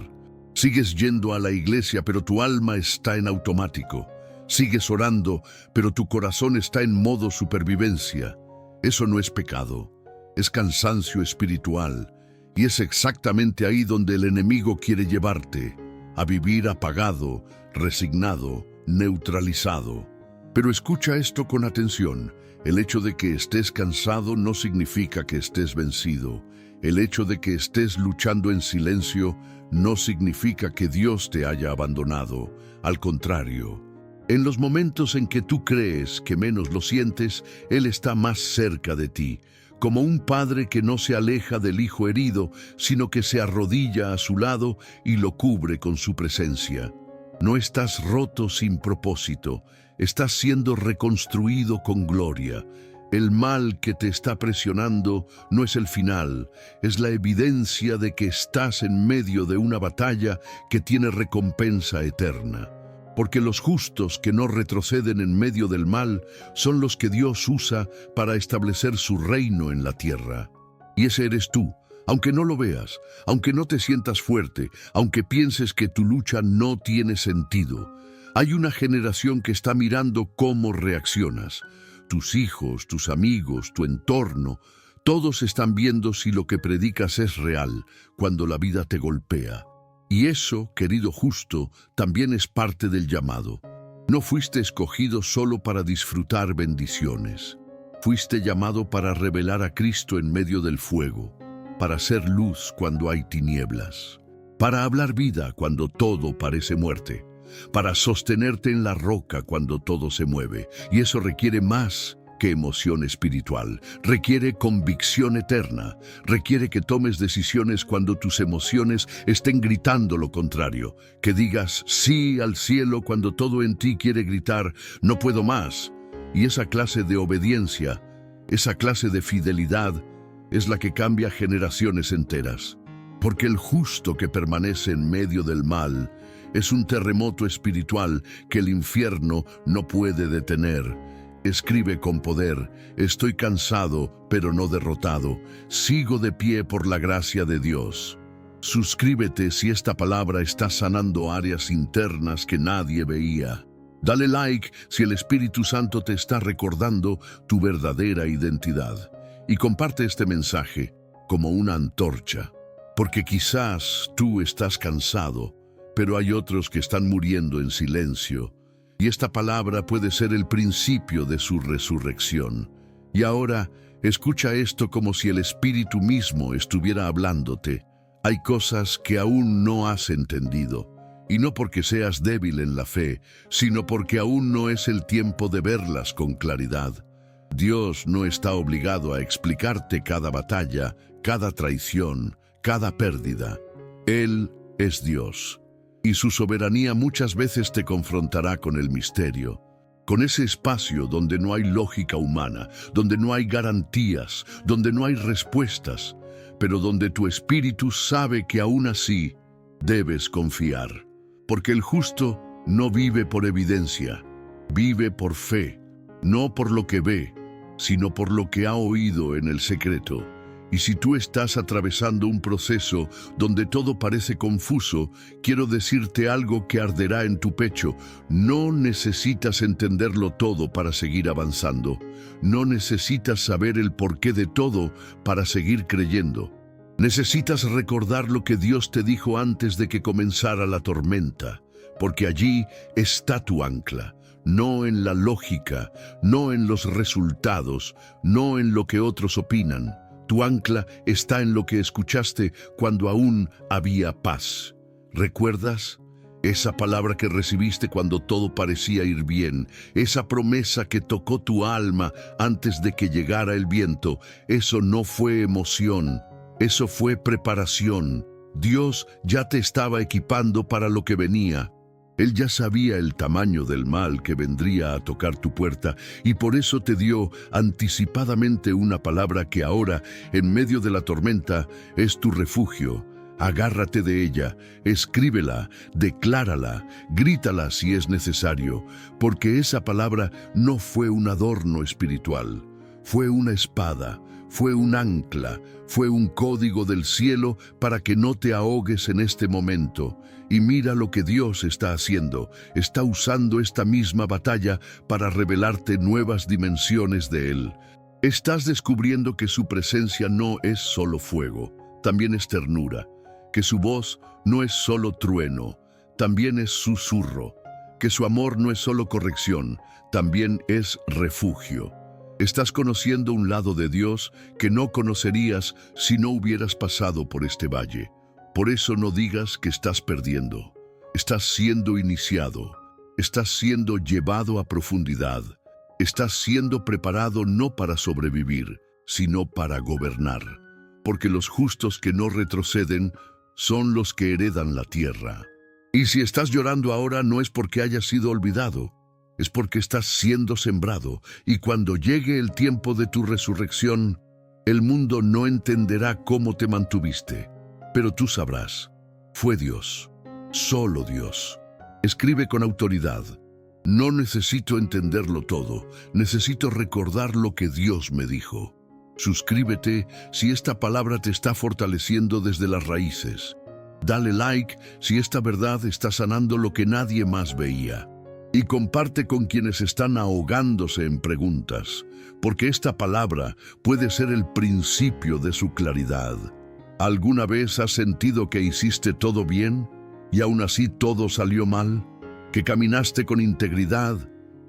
Sigues yendo a la iglesia, pero tu alma está en automático. Sigues orando, pero tu corazón está en modo supervivencia. Eso no es pecado, es cansancio espiritual. Y es exactamente ahí donde el enemigo quiere llevarte, a vivir apagado, resignado, neutralizado. Pero escucha esto con atención. El hecho de que estés cansado no significa que estés vencido. El hecho de que estés luchando en silencio no significa que Dios te haya abandonado. Al contrario, en los momentos en que tú crees que menos lo sientes, Él está más cerca de ti, como un padre que no se aleja del hijo herido, sino que se arrodilla a su lado y lo cubre con su presencia. No estás roto sin propósito, estás siendo reconstruido con gloria. El mal que te está presionando no es el final, es la evidencia de que estás en medio de una batalla que tiene recompensa eterna. Porque los justos que no retroceden en medio del mal son los que Dios usa para establecer su reino en la tierra. Y ese eres tú, aunque no lo veas, aunque no te sientas fuerte, aunque pienses que tu lucha no tiene sentido. Hay una generación que está mirando cómo reaccionas. Tus hijos, tus amigos, tu entorno, todos están viendo si lo que predicas es real cuando la vida te golpea. Y eso, querido justo, también es parte del llamado. No fuiste escogido solo para disfrutar bendiciones. Fuiste llamado para revelar a Cristo en medio del fuego, para ser luz cuando hay tinieblas, para hablar vida cuando todo parece muerte, para sostenerte en la roca cuando todo se mueve. Y eso requiere más que emoción espiritual, requiere convicción eterna, requiere que tomes decisiones cuando tus emociones estén gritando lo contrario, que digas sí al cielo cuando todo en ti quiere gritar no puedo más. Y esa clase de obediencia, esa clase de fidelidad es la que cambia generaciones enteras, porque el justo que permanece en medio del mal es un terremoto espiritual que el infierno no puede detener. Escribe con poder, estoy cansado, pero no derrotado. Sigo de pie por la gracia de Dios. Suscríbete si esta palabra está sanando áreas internas que nadie veía. Dale like si el Espíritu Santo te está recordando tu verdadera identidad. Y comparte este mensaje como una antorcha, porque quizás tú estás cansado, pero hay otros que están muriendo en silencio. Y esta palabra puede ser el principio de su resurrección. Y ahora, escucha esto como si el Espíritu mismo estuviera hablándote. Hay cosas que aún no has entendido, y no porque seas débil en la fe, sino porque aún no es el tiempo de verlas con claridad. Dios no está obligado a explicarte cada batalla, cada traición, cada pérdida. Él es Dios. Y su soberanía muchas veces te confrontará con el misterio, con ese espacio donde no hay lógica humana, donde no hay garantías, donde no hay respuestas, pero donde tu espíritu sabe que aún así debes confiar. Porque el justo no vive por evidencia, vive por fe, no por lo que ve, sino por lo que ha oído en el secreto. Y si tú estás atravesando un proceso donde todo parece confuso, quiero decirte algo que arderá en tu pecho. No necesitas entenderlo todo para seguir avanzando. No necesitas saber el porqué de todo para seguir creyendo. Necesitas recordar lo que Dios te dijo antes de que comenzara la tormenta, porque allí está tu ancla. No en la lógica, no en los resultados, no en lo que otros opinan. Tu ancla está en lo que escuchaste cuando aún había paz. ¿Recuerdas? Esa palabra que recibiste cuando todo parecía ir bien, esa promesa que tocó tu alma antes de que llegara el viento, eso no fue emoción, eso fue preparación. Dios ya te estaba equipando para lo que venía. Él ya sabía el tamaño del mal que vendría a tocar tu puerta y por eso te dio anticipadamente una palabra que ahora, en medio de la tormenta, es tu refugio. Agárrate de ella, escríbela, declárala, grítala si es necesario, porque esa palabra no fue un adorno espiritual, fue una espada, fue un ancla, fue un código del cielo para que no te ahogues en este momento. Y mira lo que Dios está haciendo. Está usando esta misma batalla para revelarte nuevas dimensiones de Él. Estás descubriendo que su presencia no es solo fuego, también es ternura. Que su voz no es solo trueno, también es susurro. Que su amor no es solo corrección, también es refugio. Estás conociendo un lado de Dios que no conocerías si no hubieras pasado por este valle. Por eso no digas que estás perdiendo. Estás siendo iniciado. Estás siendo llevado a profundidad. Estás siendo preparado no para sobrevivir, sino para gobernar. Porque los justos que no retroceden son los que heredan la tierra. Y si estás llorando ahora no es porque hayas sido olvidado, es porque estás siendo sembrado, y cuando llegue el tiempo de tu resurrección, el mundo no entenderá cómo te mantuviste, pero tú sabrás, fue Dios, solo Dios. Escribe con autoridad. No necesito entenderlo todo, necesito recordar lo que Dios me dijo. Suscríbete si esta palabra te está fortaleciendo desde las raíces. Dale like si esta verdad está sanando lo que nadie más veía. Y comparte con quienes están ahogándose en preguntas, porque esta palabra puede ser el principio de su claridad. ¿Alguna vez has sentido que hiciste todo bien y aún así todo salió mal? ¿Que caminaste con integridad?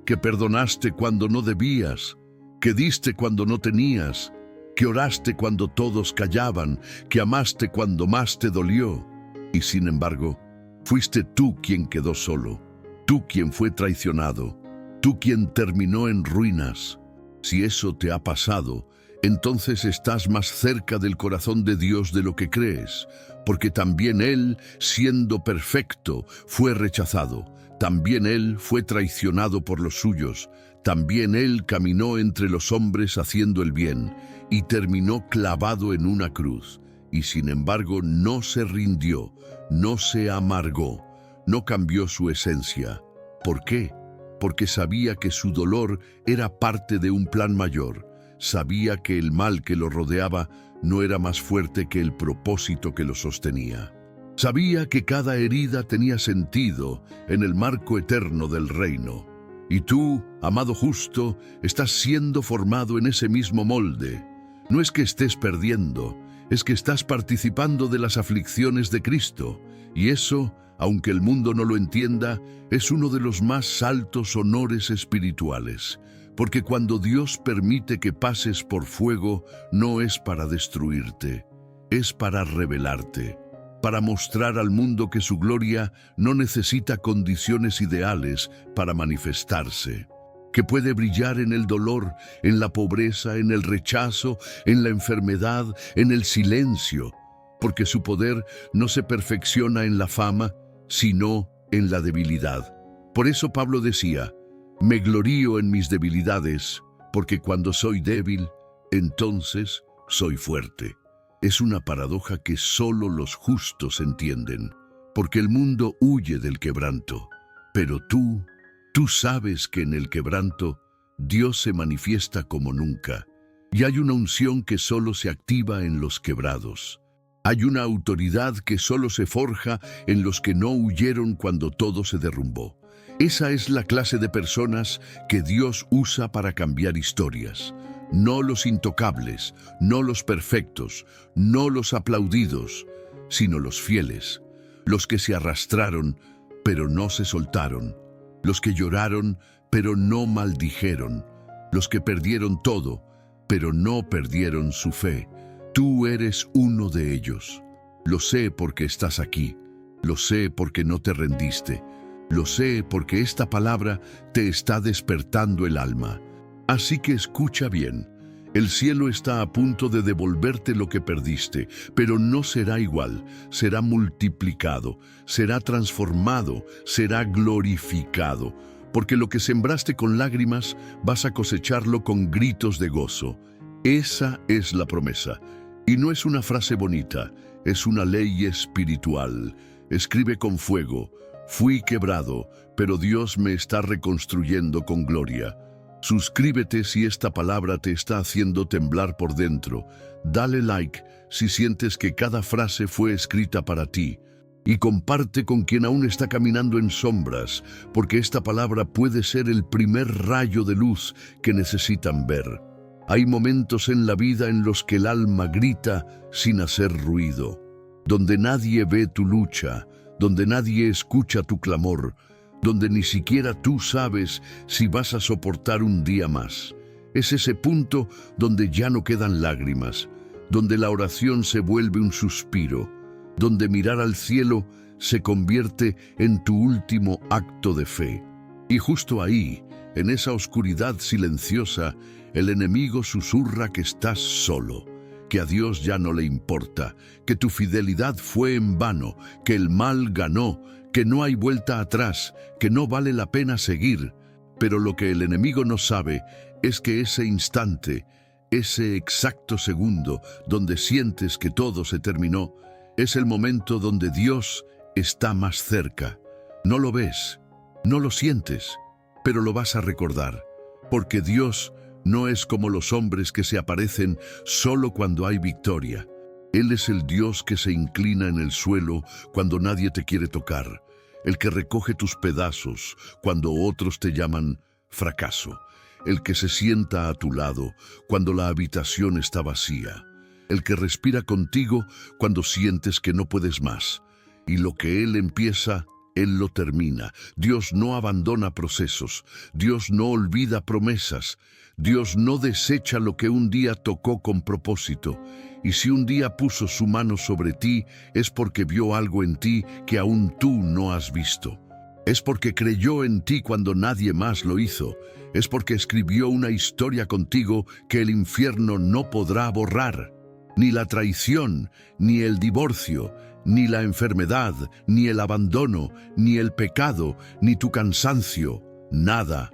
¿Que perdonaste cuando no debías? ¿Que diste cuando no tenías? ¿Que oraste cuando todos callaban? ¿Que amaste cuando más te dolió? Y sin embargo, fuiste tú quien quedó solo. Tú quien fue traicionado, tú quien terminó en ruinas. Si eso te ha pasado, entonces estás más cerca del corazón de Dios de lo que crees, porque también Él, siendo perfecto, fue rechazado. También Él fue traicionado por los suyos. También Él caminó entre los hombres haciendo el bien y terminó clavado en una cruz. Y sin embargo no se rindió, no se amargó. No cambió su esencia. ¿Por qué? Porque sabía que su dolor era parte de un plan mayor. Sabía que el mal que lo rodeaba no era más fuerte que el propósito que lo sostenía. Sabía que cada herida tenía sentido en el marco eterno del reino. Y tú, amado justo, estás siendo formado en ese mismo molde. No es que estés perdiendo, es que estás participando de las aflicciones de Cristo. Y eso, aunque el mundo no lo entienda, es uno de los más altos honores espirituales, porque cuando Dios permite que pases por fuego, no es para destruirte, es para revelarte, para mostrar al mundo que su gloria no necesita condiciones ideales para manifestarse, que puede brillar en el dolor, en la pobreza, en el rechazo, en la enfermedad, en el silencio, porque su poder no se perfecciona en la fama, sino en la debilidad. Por eso Pablo decía, me glorío en mis debilidades, porque cuando soy débil, entonces soy fuerte. Es una paradoja que solo los justos entienden, porque el mundo huye del quebranto. Pero tú sabes que en el quebranto Dios se manifiesta como nunca. Y hay una unción que solo se activa en los quebrados. Hay una autoridad que solo se forja en los que no huyeron cuando todo se derrumbó. Esa es la clase de personas que Dios usa para cambiar historias. No los intocables, no los perfectos, no los aplaudidos, sino los fieles, los que se arrastraron, pero no se soltaron, los que lloraron, pero no maldijeron, los que perdieron todo, pero no perdieron su fe. Tú eres uno de ellos. Lo sé porque estás aquí. Lo sé porque no te rendiste. Lo sé porque esta palabra te está despertando el alma. Así que escucha bien. El cielo está a punto de devolverte lo que perdiste, pero no será igual. Será multiplicado, será transformado, será glorificado. Porque lo que sembraste con lágrimas, vas a cosecharlo con gritos de gozo. Esa es la promesa. Y no es una frase bonita, es una ley espiritual. Escribe con fuego: fui quebrado, pero Dios me está reconstruyendo con gloria. Suscríbete si esta palabra te está haciendo temblar por dentro. Dale like si sientes que cada frase fue escrita para ti. Y comparte con quien aún está caminando en sombras, porque esta palabra puede ser el primer rayo de luz que necesitan ver. Hay momentos en la vida en los que el alma grita sin hacer ruido, donde nadie ve tu lucha, donde nadie escucha tu clamor, donde ni siquiera tú sabes si vas a soportar un día más. Es ese punto donde ya no quedan lágrimas, donde la oración se vuelve un suspiro, donde mirar al cielo se convierte en tu último acto de fe. Y justo ahí, en esa oscuridad silenciosa, el enemigo susurra que estás solo, que a Dios ya no le importa, que tu fidelidad fue en vano, que el mal ganó, que no hay vuelta atrás, que no vale la pena seguir. Pero lo que el enemigo no sabe es que ese instante, ese exacto segundo donde sientes que todo se terminó, es el momento donde Dios está más cerca. No lo ves, no lo sientes, pero lo vas a recordar, porque Dios no es como los hombres que se aparecen solo cuando hay victoria. Él es el Dios que se inclina en el suelo cuando nadie te quiere tocar, el que recoge tus pedazos cuando otros te llaman fracaso, el que se sienta a tu lado cuando la habitación está vacía, el que respira contigo cuando sientes que no puedes más. Y lo que Él empieza, Él lo termina. Dios no abandona procesos, Dios no olvida promesas, Dios no desecha lo que un día tocó con propósito. Y si un día puso su mano sobre ti, es porque vio algo en ti que aún tú no has visto. Es porque creyó en ti cuando nadie más lo hizo. Es porque escribió una historia contigo que el infierno no podrá borrar. Ni la traición, ni el divorcio, ni la enfermedad, ni el abandono, ni el pecado, ni tu cansancio, nada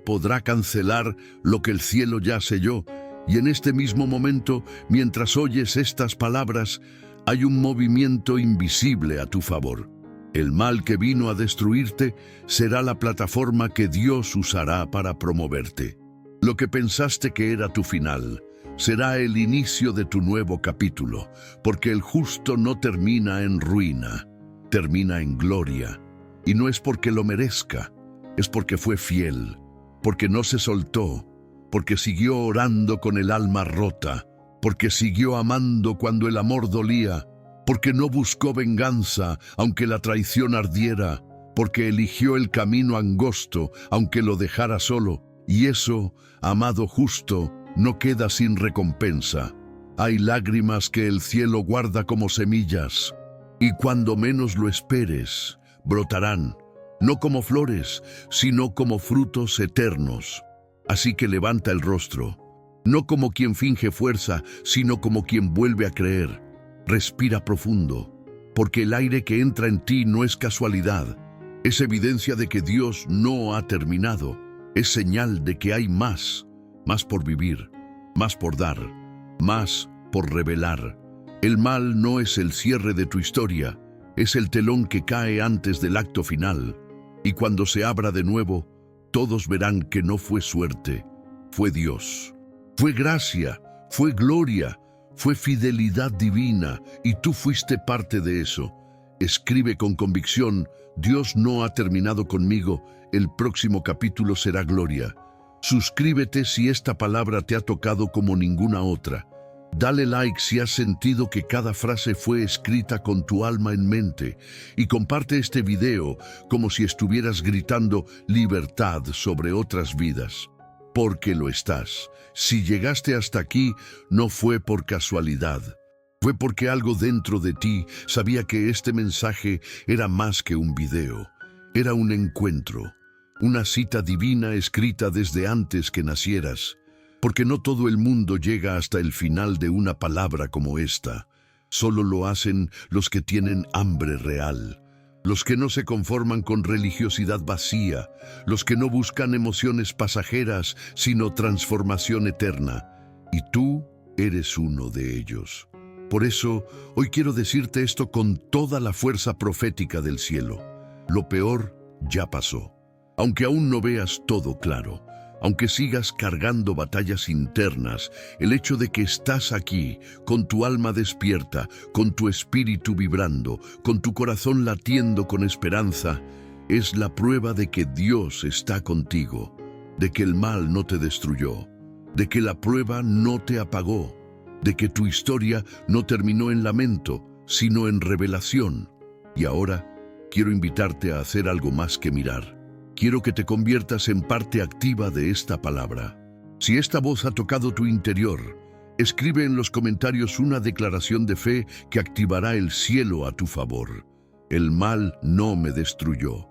podrá cancelar lo que el cielo ya selló. Y en este mismo momento, mientras oyes estas palabras, hay un movimiento invisible a tu favor. El mal que vino a destruirte será la plataforma que Dios usará para promoverte. Lo que pensaste que era tu final será el inicio de tu nuevo capítulo, porque el justo no termina en ruina, termina en gloria. Y no es porque lo merezca, es porque fue fiel, porque no se soltó, porque siguió orando con el alma rota, porque siguió amando cuando el amor dolía, porque no buscó venganza aunque la traición ardiera, porque eligió el camino angosto aunque lo dejara solo. Y eso, amado justo, no queda sin recompensa. Hay lágrimas que el cielo guarda como semillas, y cuando menos lo esperes, brotarán, no como flores, sino como frutos eternos. Así que levanta el rostro, no como quien finge fuerza, sino como quien vuelve a creer. Respira profundo, porque el aire que entra en ti no es casualidad, es evidencia de que Dios no ha terminado, es señal de que hay más por vivir, más por dar, más por revelar. El mal no es el cierre de tu historia, es el telón que cae antes del acto final, y cuando se abra de nuevo, todos verán que no fue suerte, fue Dios. Fue gracia, fue gloria, fue fidelidad divina y tú fuiste parte de eso. Escribe con convicción: Dios no ha terminado conmigo, el próximo capítulo será gloria. Suscríbete si esta palabra te ha tocado como ninguna otra. Dale like si has sentido que cada frase fue escrita con tu alma en mente y comparte este video como si estuvieras gritando libertad sobre otras vidas. Porque lo estás. Si llegaste hasta aquí, no fue por casualidad. Fue porque algo dentro de ti sabía que este mensaje era más que un video. Era un encuentro, una cita divina escrita desde antes que nacieras. Porque no todo el mundo llega hasta el final de una palabra como esta. Solo lo hacen los que tienen hambre real, los que no se conforman con religiosidad vacía, los que no buscan emociones pasajeras, sino transformación eterna. Y tú eres uno de ellos. Por eso, hoy quiero decirte esto con toda la fuerza profética del cielo. Lo peor ya pasó. Aunque aún no veas todo claro, aunque sigas cargando batallas internas, el hecho de que estás aquí, con tu alma despierta, con tu espíritu vibrando, con tu corazón latiendo con esperanza, es la prueba de que Dios está contigo, de que el mal no te destruyó, de que la prueba no te apagó, de que tu historia no terminó en lamento, sino en revelación. Y ahora quiero invitarte a hacer algo más que mirar. Quiero que te conviertas en parte activa de esta palabra. Si esta voz ha tocado tu interior, escribe en los comentarios una declaración de fe que activará el cielo a tu favor. El mal no me destruyó.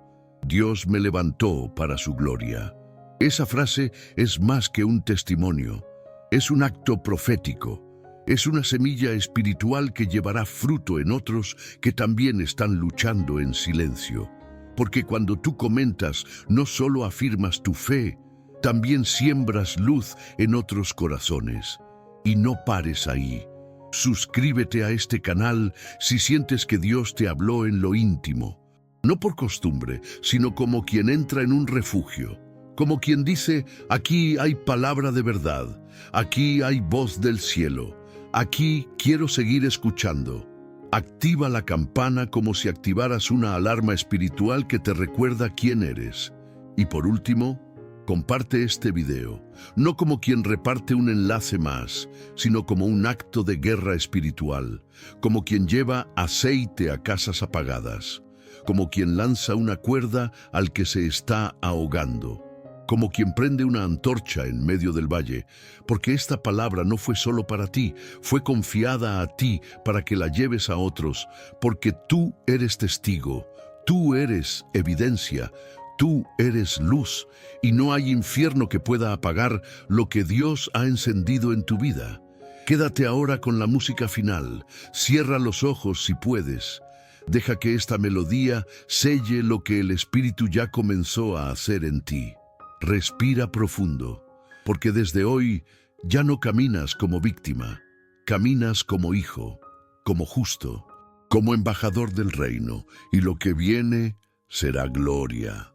Dios me levantó para su gloria. Esa frase es más que un testimonio. Es un acto profético. Es una semilla espiritual que llevará fruto en otros que también están luchando en silencio. Porque cuando tú comentas, no solo afirmas tu fe, también siembras luz en otros corazones. Y no pares ahí. Suscríbete a este canal si sientes que Dios te habló en lo íntimo. No por costumbre, sino como quien entra en un refugio. Como quien dice: aquí hay palabra de verdad, aquí hay voz del cielo, aquí quiero seguir escuchando. Activa la campana como si activaras una alarma espiritual que te recuerda quién eres. Y por último, comparte este video, no como quien reparte un enlace más, sino como un acto de guerra espiritual, como quien lleva aceite a casas apagadas, como quien lanza una cuerda al que se está ahogando, como quien prende una antorcha en medio del valle, porque esta palabra no fue solo para ti, fue confiada a ti para que la lleves a otros, porque tú eres testigo, tú eres evidencia, tú eres luz, y no hay infierno que pueda apagar lo que Dios ha encendido en tu vida. Quédate ahora con la música final, cierra los ojos si puedes, deja que esta melodía selle lo que el Espíritu ya comenzó a hacer en ti. Respira profundo, porque desde hoy ya no caminas como víctima, caminas como hijo, como justo, como embajador del reino, y lo que viene será gloria.